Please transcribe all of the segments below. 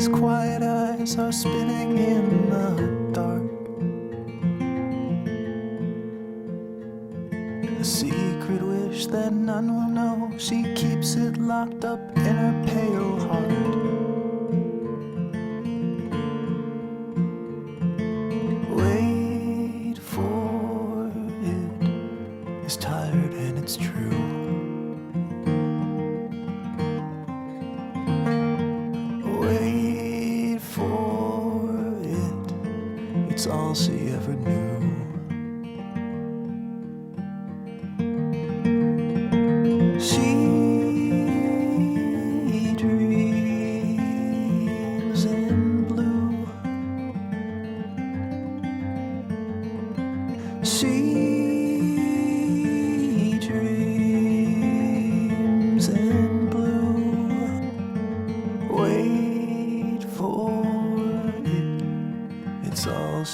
His quiet eyes are spinning in the dark. A secret wish that none will know. She keeps it locked up in her pale heart. Wait for it. It's tired and it's true. Wait for it. It's all she ever knew.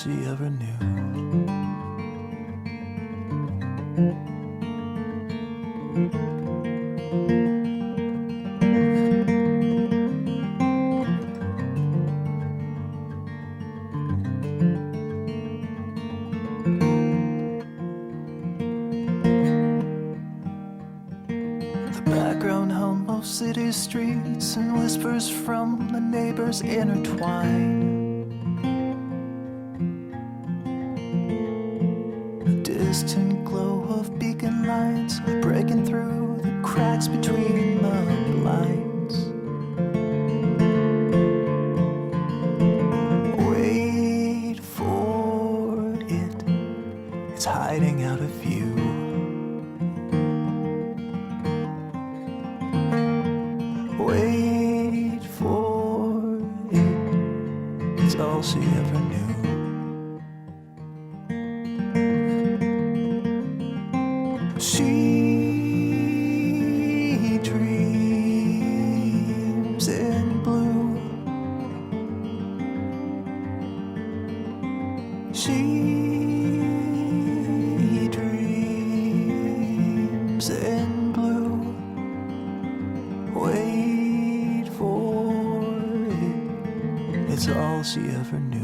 She ever knew. The background hum of city streets and whispers from the neighbors intertwine. Distant glow of beacon lights breaking through the cracks between the blinds. Wait for it. It's hiding out of view. Wait for it. It's all she ever knew. She dreams in blue. She dreams in blue. Wait for it. It's all she ever knew.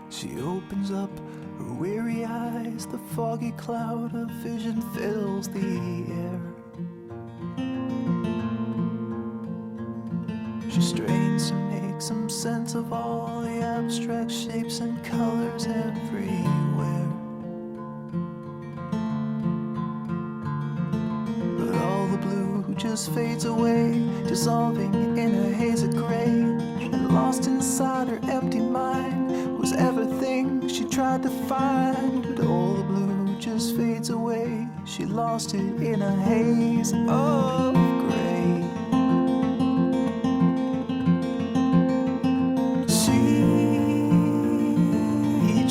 She opens up her weary eyes, the foggy cloud of vision fills the air. She strains to make some sense of all the abstract shapes and colors everywhere. But all the blue just fades away, dissolving in a haze of gray. And lost inside her empty mind was everything she tried to find. But all the blue just fades away. She lost it in a haze of gray. She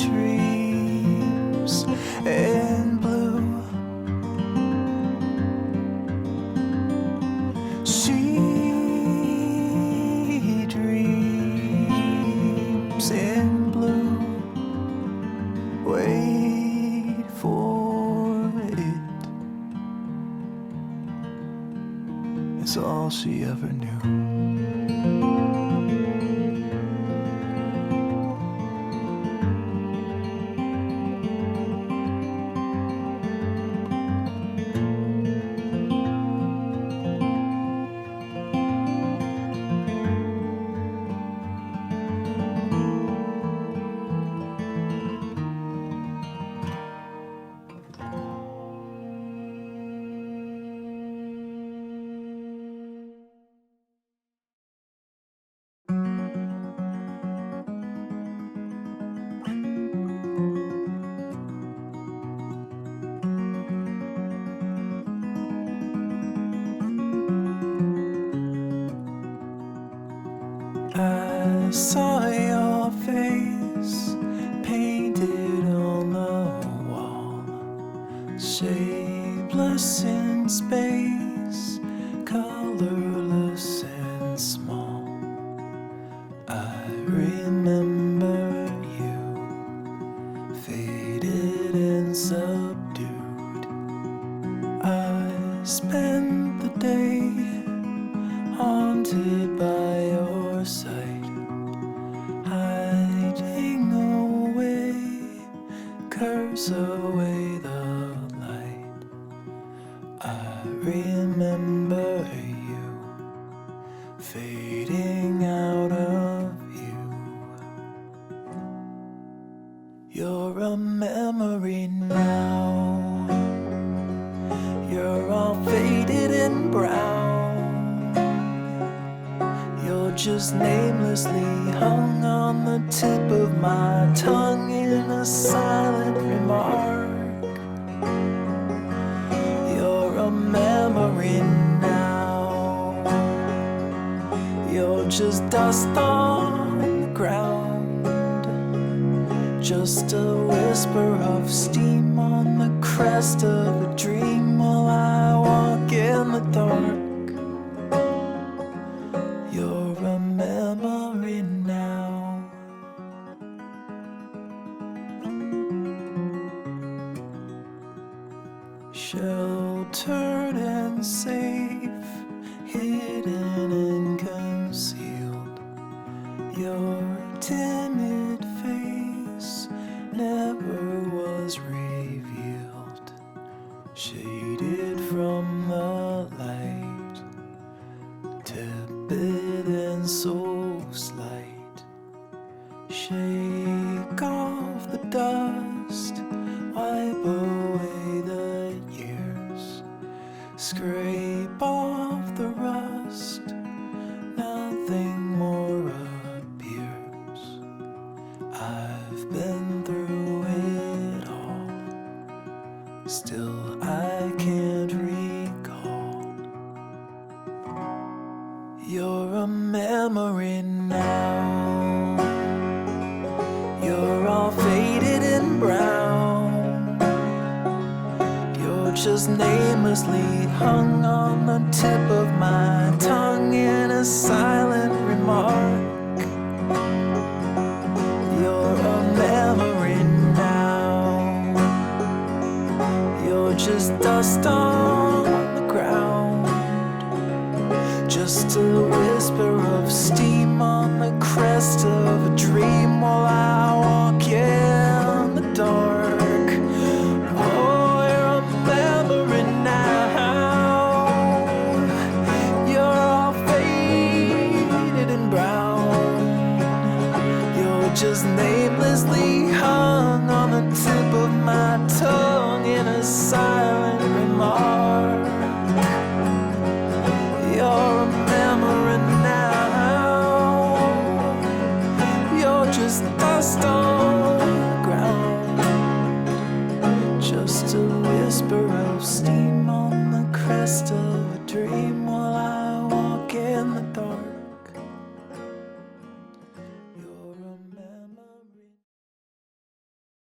dreams in blue. She dreams in blue. Wait for it. It's all she ever knew. scares away the light. I remember you fading out of view. You're a memory now. You're all faded and brown. You're just namelessly hung on the tip of my tongue in a silent remark. You're a memory now. You're just dust on the ground, just a whisper of steam on the crest of a dream while I walk in the dark. You're a memory now. Sheltered and safe, hidden and concealed. Your timid face never was revealed, shaded from the light, tepid and so slight. Shake off the dust, wipe away the years, scrape off the rust, nothing more appears. I've been through it all, still I can't recall. You're a memory now. You're all faded and brown. You're just namelessly hung on the tip of my tongue in a silent remark. You're a memory now. You're just dust on the ground, just a whisper of steam on the crest of a dream while I walk in the dark. Oh, you're a memory now. You're all faded and brown. You're just namelessly hung on the tip of my tongue in a silent